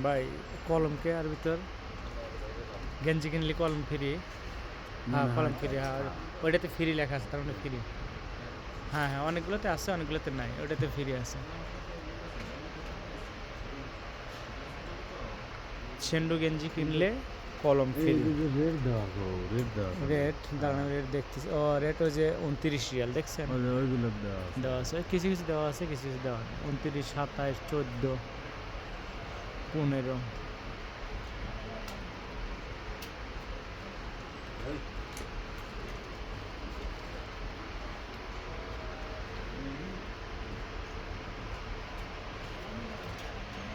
ভাই কলম কে আর ভিতর গেঞ্জি কিনলে কলম ফ্রি। হ্যাঁ কলম ফ্রি, হ্যাঁ ওইটাতে ফ্রি লেখা আছে, তার মানে ফ্রি। হ্যাঁ হ্যাঁ, অনেকগুলোতে আছে অনেকগুলোতে নাই, ওটাতে ফ্রি আছে। সেন্ডু গেঞ্জি কিনলে কলম ফ্রি। রেট দেওয়া তো, রেট দেওয়া তো। রেট দাঁড়ানো, রেট দেখতেছি। ও রেট ওই যে 29 রিয়াল দেখছেন, ওইগুলো দেওয়া আছে। দেওয়া আছে। কিছু কিছু দেওয়া আছে, কিছু কিছু দেওয়া নেই। 29, 27, 14, 15।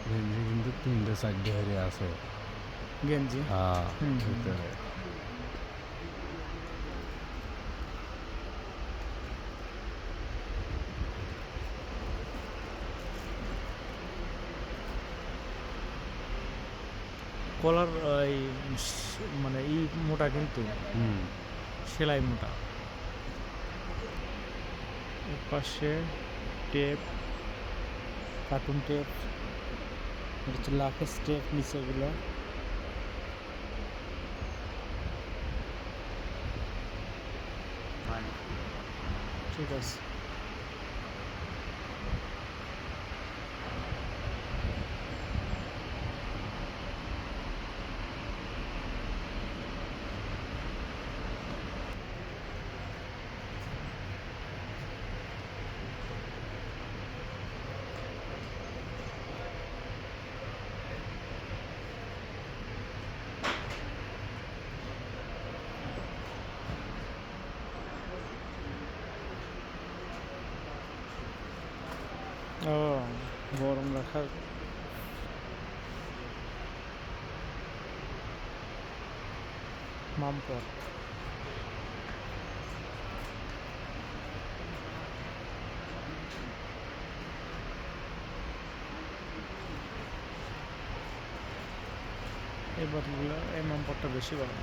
গেঞ্জি কিন্তু 3-4 হাজারে আছে। গেঞ্জি হ্যাঁ ভিতরে কলার এই মানে মোটা কিন্তু সেলাই মোটা। এর পাশে টেপ, কার্টুন টেপ, এটা হচ্ছে লাকেস টেপ নিচেগুলো। ঠিক আছে। ও গরম রাখার মামপট। এই বোতলগুলো, এই মামপটটা বেশি গরম।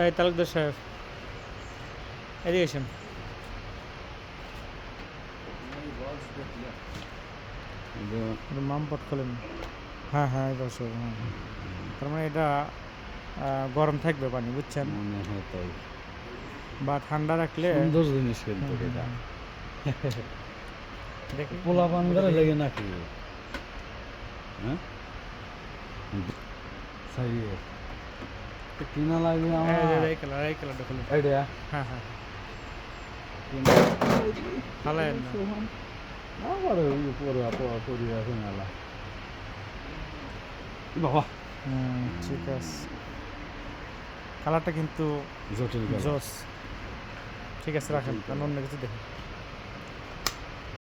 এই তালুকদার সাহেব, এদিকে এসেন। মামপট খোলেন। হ্যাঁ হ্যাঁ, এই বছর হ্যাঁ। তার মানে এটা গরম থাকবে পানি, বুঝছেন? মনে হয় তাই। বা ঠান্ডা রাখলে সুন্দর জিনিস কিন্তু এটা। দেখি পোলা পানগারে লেগে নাকি? হ্যাঁ সাইয়ে কিনা লাগে আমার। এই কালারটা খুলুন। আইডিয়া হ্যাঁ হ্যাঁ, ফালায়েন না। আবার ওই পরে পরে আছে মেলা বাবা। ঠিক আছে, কালারটা কিন্তু জটিল জোস। ঠিক আছে রাখেন, অন্য কিছু দেখুন।